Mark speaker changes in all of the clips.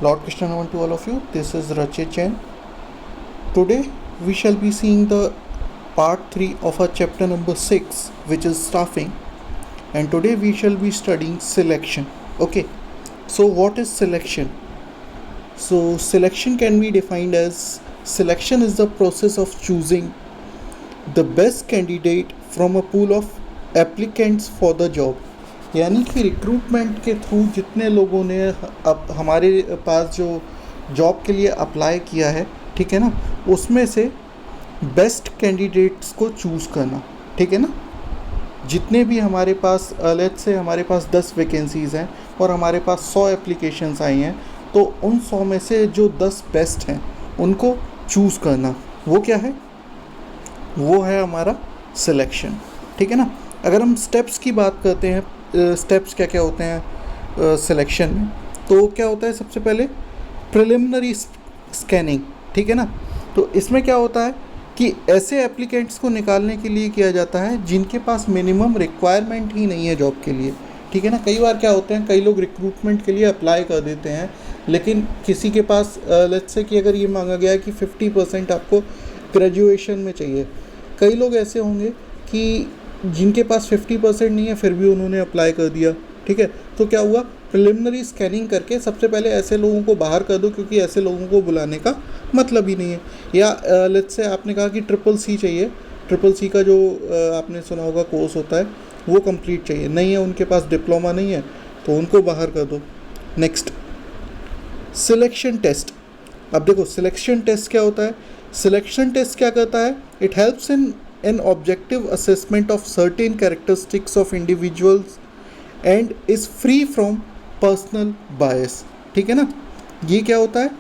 Speaker 1: Lord Krishna Naman to all of you. This is Rachit Jain. Today we shall be seeing the part 3 of our chapter number 6, which is staffing. And today we shall be studying selection. Okay, so what is selection? So selection can be defined as selection is the process of choosing the best candidate from a pool of applicants for the job. यानी कि recruitment के through जितने लोगों ने अब हमारे पास जो job के लिए अप्लाई किया है, ठीक है ना, उसमें से बेस्ट कैंडिडेट्स को चूज़ करना, ठीक है ना। जितने भी हमारे पास लेट्स से हमारे पास 10 वैकेंसीज़ हैं और हमारे पास 100 एप्लीकेशंस आई हैं, तो उन 100 में से जो 10 बेस्ट हैं उनको चूज़ करना, वो क्या है, वो है हमारा सिलेक्शन, ठीक है ना। अगर हम स्टेप्स की बात करते हैं, स्टेप्स क्या क्या होते हैं सिलेक्शन में, तो क्या होता है, सबसे पहले प्रिलिमिनरी स्कैनिंग, ठीक है ना। तो इसमें क्या होता है कि ऐसे एप्लीकेंट्स को निकालने के लिए किया जाता है जिनके पास मिनिमम रिक्वायरमेंट ही नहीं है जॉब के लिए, ठीक है ना। कई बार क्या होते हैं, कई लोग रिक्रूटमेंट के लिए अप्लाई कर देते हैं, लेकिन किसी के पास लेट्स से कि अगर ये मांगा गया है कि 50% आपको ग्रेजुएशन में चाहिए, कई लोग ऐसे होंगे कि जिनके पास 50% नहीं है फिर भी उन्होंने अप्लाई कर दिया, ठीक है। तो क्या हुआ, प्रिलिमिनरी स्कैनिंग करके सबसे पहले ऐसे लोगों को बाहर कर दो, क्योंकि ऐसे लोगों को बुलाने का मतलब ही नहीं है। या लेट्स से आपने कहा कि CCC चाहिए, CCC का जो आपने सुना होगा कोर्स होता है, वो कंप्लीट चाहिए, नहीं है उनके पास, डिप्लोमा नहीं है, तो उनको बाहर कर दो। Next, selection test. अब देखो सिलेक्शन टेस्ट क्या होता है। सिलेक्शन टेस्ट क्या करता है, it helps in an objective assessment of certain characteristics of individuals and is free from personal bias, ठीक है ना। ये क्या होता है,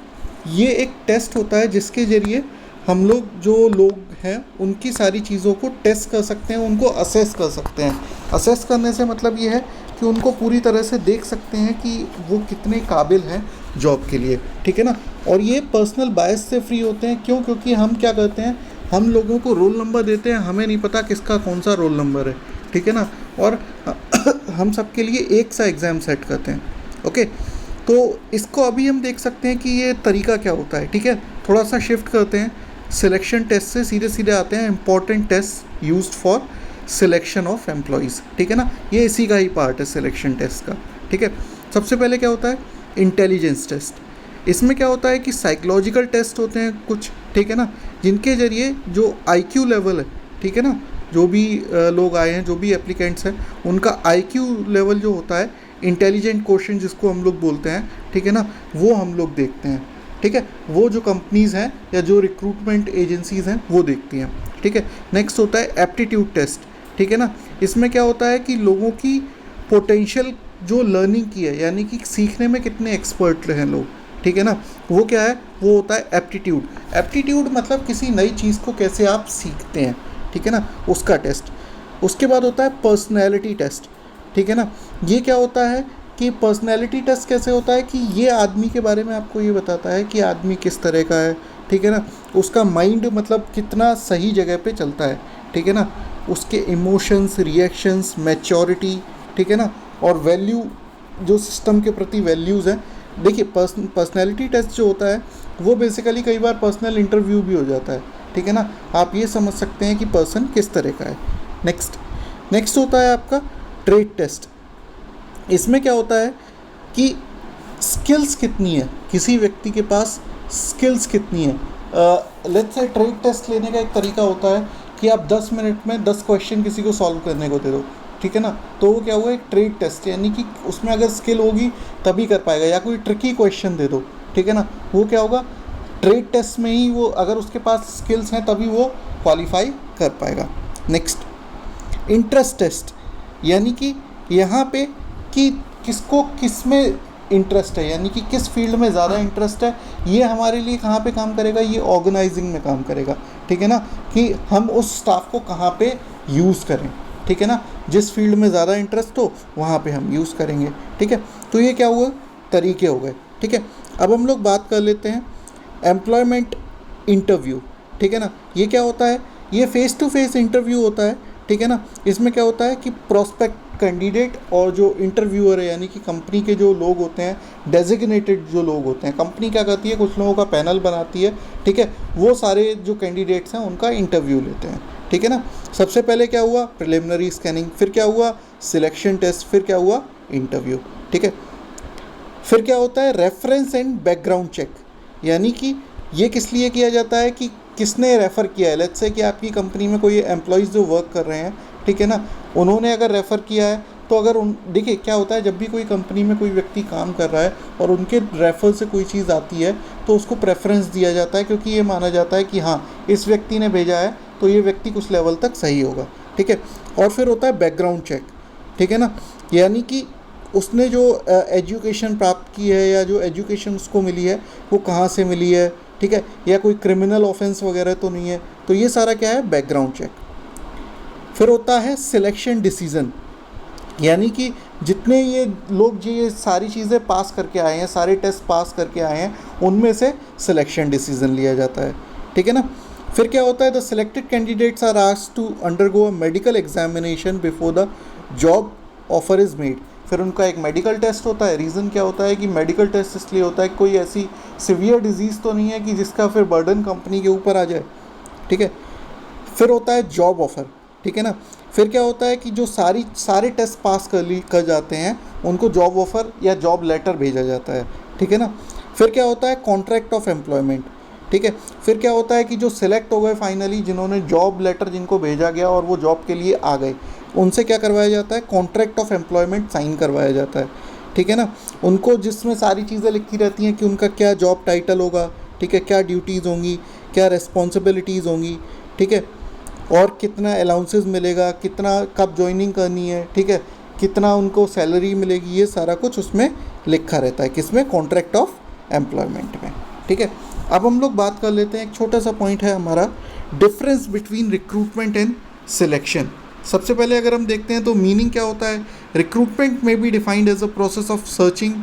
Speaker 1: ये एक टेस्ट होता है जिसके ज़रिए हम लोग जो लोग हैं उनकी सारी चीज़ों को टेस्ट कर सकते हैं, उनको असेस कर सकते हैं। असेस करने से मतलब ये है कि उनको पूरी तरह से देख सकते हैं कि वो कितने काबिल हैं जॉब के लिए, ठीक है ना। और ये पर्सनल बायस से फ्री होते हैं। क्यों? क्योंकि हम क्या करते हैं, हम लोगों को रोल नंबर देते हैं, हमें नहीं पता किसका कौन सा रोल नंबर है, ठीक है ना। और हम सबके लिए एक सा एग्ज़ाम सेट करते हैं, ओके। तो इसको अभी हम देख सकते हैं कि ये तरीका क्या होता है, ठीक है। थोड़ा सा शिफ्ट करते हैं, सिलेक्शन टेस्ट से सीधे सीधे आते हैं important test used for selection of employees, ठीक है ना। ये इसी का ही पार्ट है सिलेक्शन टेस्ट का, ठीक है। सबसे पहले क्या होता है, इंटेलिजेंस टेस्ट। इसमें क्या होता है कि साइकोलॉजिकल टेस्ट होते हैं कुछ, ठीक है ना, जिनके ज़रिए जो IQ लेवल है, ठीक है ना, जो भी लोग आए हैं, जो भी एप्लीकेंट्स हैं, उनका IQ लेवल जो होता है, इंटेलिजेंट क्वेश्चन जिसको हम लोग बोलते हैं, ठीक है ना, वो हम लोग देखते हैं, ठीक है। वो जो कंपनीज़ हैं या जो रिक्रूटमेंट एजेंसीज़ हैं वो देखती हैं, ठीक है। नेक्स्ट होता है एप्टीट्यूड टेस्ट, ठीक है ना। इसमें क्या होता है कि लोगों की पोटेंशियल जो लर्निंग की है, यानी कि सीखने में कितने एक्सपर्ट हैं लोग, ठीक है ना, वो क्या है, वो होता है एप्टीट्यूड। एप्टीट्यूड मतलब किसी नई चीज़ को कैसे आप सीखते हैं, ठीक है ना, उसका टेस्ट। उसके बाद होता है पर्सनैलिटी टेस्ट, ठीक है ना। ये क्या होता है कि पर्सनैलिटी टेस्ट कैसे होता है कि ये आदमी के बारे में आपको ये बताता है कि आदमी किस तरह का है, ठीक है ना, उसका माइंड मतलब कितना सही जगह पे चलता है, ठीक है ना, उसके इमोशंस, रिएक्शंस, मैच्योरिटी, ठीक है ना, और वैल्यू, जो सिस्टम के प्रति वैल्यूज़ हैं। देखिए पर्सनैलिटी टेस्ट जो होता है वो बेसिकली कई बार पर्सनल इंटरव्यू भी हो जाता है, ठीक है ना। आप ये समझ सकते हैं कि पर्सन किस तरह का है। नेक्स्ट होता है आपका ट्रेड टेस्ट। इसमें क्या होता है कि स्किल्स कितनी है, किसी व्यक्ति के पास स्किल्स कितनी है। लेट्स से ट्रेड टेस्ट लेने का एक तरीका होता है कि आप 10 मिनट में 10 क्वेश्चन किसी को सॉल्व करने को दे दो, ठीक है ना। तो वो क्या हुआ, एक ट्रेड टेस्ट, यानी कि उसमें अगर स्किल होगी तभी कर पाएगा। या कोई ट्रिकी क्वेश्चन दे दो, ठीक है ना, वो क्या होगा, ट्रेड टेस्ट में ही वो, अगर उसके पास स्किल्स हैं तभी वो क्वालिफाई कर पाएगा। नेक्स्ट, इंटरेस्ट टेस्ट, यानी कि यहाँ पे कि किसको किस में इंटरेस्ट है, यानी कि किस फील्ड में ज़्यादा इंटरेस्ट है। ये हमारे लिए कहाँ पे काम करेगा, ये ऑर्गेनाइजिंग में काम करेगा, ठीक है ना, कि हम उस स्टाफ को कहाँ पे यूज़ करें, ठीक है ना। जिस फील्ड में ज़्यादा इंटरेस्ट हो वहाँ पे हम यूज़ करेंगे, ठीक है। तो ये क्या हुआ, तरीके हो गए, ठीक है। अब हम लोग बात कर लेते हैं एम्प्लॉयमेंट इंटरव्यू, ठीक है ना। ये क्या होता है, ये फेस टू फेस इंटरव्यू होता है, ठीक है ना। इसमें क्या होता है कि कैंडिडेट और जो इंटरव्यूअर है यानी कि कंपनी के जो लोग होते हैं, डेजिग्नेटेड जो लोग होते हैं, कंपनी क्या करती है, कुछ लोगों का पैनल बनाती है, ठीक है, वो सारे जो कैंडिडेट्स हैं उनका इंटरव्यू लेते हैं, ठीक है ना। सबसे पहले क्या हुआ, प्रिलिमिनरी स्कैनिंग, फिर क्या हुआ, सिलेक्शन टेस्ट, फिर क्या हुआ, इंटरव्यू, ठीक है। फिर क्या होता है, रेफरेंस एंड बैकग्राउंड चेक, यानी कि ये किस लिए किया जाता है कि किसने रेफ़र किया है। लेट्स से कि आपकी कंपनी में कोई एम्प्लॉयज़ जो वर्क कर रहे हैं, ठीक है ना, उन्होंने अगर रेफ़र किया है तो अगर उन देखिए क्या होता है, जब भी कोई कंपनी में कोई व्यक्ति काम कर रहा है और उनके रेफ़र से कोई चीज़ आती है तो उसको प्रेफरेंस दिया जाता है, क्योंकि ये माना जाता है कि हाँ इस व्यक्ति ने भेजा है तो ये व्यक्ति कुछ लेवल तक सही होगा, ठीक है। और फिर होता है बैकग्राउंड चेक, ठीक है ना, यानी कि उसने जो एजुकेशन प्राप्त की है या जो एजुकेशन उसको मिली है वो कहाँ से मिली है, ठीक है, या कोई क्रिमिनल ऑफेंस वगैरह तो नहीं है, तो ये सारा क्या है, बैकग्राउंड चेक। फिर होता है सिलेक्शन डिसीज़न, यानी कि जितने ये लोग जो ये सारी चीज़ें पास करके आए हैं, सारे टेस्ट पास करके आए हैं, उनमें से सिलेक्शन डिसीज़न लिया जाता है, ठीक है ना। फिर क्या होता है, the selected candidates are asked to undergo a medical examination before the job offer is made. फिर उनका एक मेडिकल टेस्ट होता है। रीज़न क्या होता है कि मेडिकल टेस्ट इसलिए होता है कि कोई ऐसी सिवियर डिजीज़ तो नहीं है कि जिसका फिर बर्डन कंपनी के ऊपर आ जाए, ठीक है। फिर होता है जॉब ऑफ़र, ठीक है ना। फिर क्या होता है कि जो सारे टेस्ट पास कर जाते हैं उनको जॉब ऑफ़र या जॉब लेटर भेजा जाता है, ठीक है ना। फिर क्या होता है, कॉन्ट्रैक्ट ऑफ एम्प्लॉयमेंट, ठीक है। फिर क्या होता है कि जो सिलेक्ट हो गए फाइनली, जिन्होंने जॉब लेटर जिनको भेजा गया और वो जॉब के लिए आ गए, उनसे क्या करवाया जाता है, कॉन्ट्रैक्ट ऑफ एम्प्लॉयमेंट साइन करवाया जाता है, ठीक है ना। उनको जिसमें सारी चीज़ें लिखी रहती हैं कि उनका क्या जॉब टाइटल होगा, ठीक है, क्या ड्यूटीज़ होंगी, क्या रिस्पॉन्सिबिलिटीज़ होंगी, ठीक है, और कितना अलाउंसेस मिलेगा, कितना कब ज्वाइनिंग करनी है, ठीक है, कितना उनको सैलरी मिलेगी, ये सारा कुछ उसमें लिखा रहता है, किसमें, कॉन्ट्रैक्ट ऑफ एम्प्लॉयमेंट में, ठीक है। अब हम लोग बात कर लेते हैं, एक छोटा सा पॉइंट है हमारा, difference between recruitment and selection. सबसे पहले अगर हम देखते हैं तो मीनिंग क्या होता है, रिक्रूटमेंट में be defined as a process of searching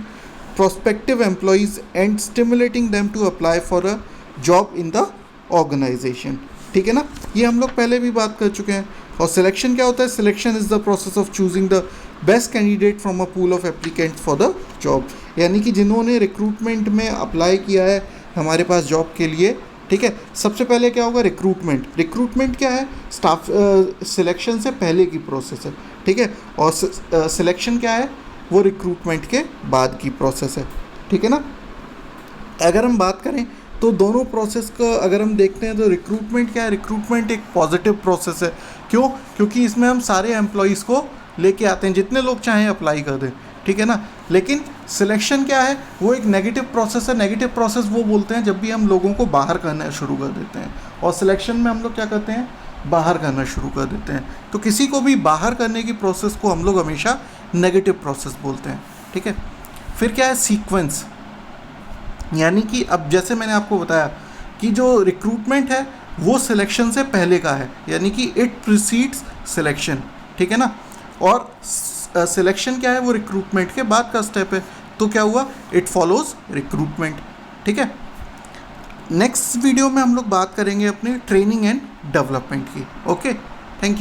Speaker 1: prospective employees and stimulating them to apply for a job in the organisation, ठीक है ना, ये हम लोग पहले भी बात कर चुके हैं। और सिलेक्शन क्या होता है, selection is the process of choosing the best candidate from a pool of applicant for the job, यानी कि जिन्होंने रिक्रूटमेंट में अप्लाई किया है हमारे पास जॉब के लिए, ठीक है। सबसे पहले क्या होगा, रिक्रूटमेंट क्या है, स्टाफ सिलेक्शन से पहले की प्रोसेस है, ठीक है, और सिलेक्शन क्या है, वो रिक्रूटमेंट के बाद की प्रोसेस है, ठीक है ना। अगर हम बात करें तो दोनों प्रोसेस का अगर हम देखते हैं तो रिक्रूटमेंट क्या है, रिक्रूटमेंट एक पॉजिटिव प्रोसेस है। क्यों, क्योंकि इसमें हम सारे एम्प्लॉयज़ को लेके आते हैं, जितने लोग चाहें अप्लाई कर दें, ठीक है ना। लेकिन सिलेक्शन क्या है, वो एक नेगेटिव प्रोसेस है। नेगेटिव प्रोसेस वो बोलते हैं जब भी हम लोगों को बाहर करना शुरू कर देते हैं, और सिलेक्शन में हम लोग क्या करते हैं, बाहर करना शुरू कर देते हैं। तो किसी को भी बाहर करने की प्रोसेस को हम लोग हमेशा नेगेटिव प्रोसेस बोलते हैं, ठीक है। फिर क्या है, सीक्वेंस, यानी कि अब जैसे मैंने आपको बताया कि जो रिक्रूटमेंट है वो सिलेक्शन से पहले का है, यानी कि इट प्रीसीड्स सिलेक्शन, ठीक है ना। और सिलेक्शन क्या है, वो रिक्रूटमेंट के बाद का स्टेप है, तो क्या हुआ, इट फॉलोज रिक्रूटमेंट, ठीक है। नेक्स्ट वीडियो में हम लोग बात करेंगे अपने ट्रेनिंग एंड डेवलपमेंट की। Okay, thank you.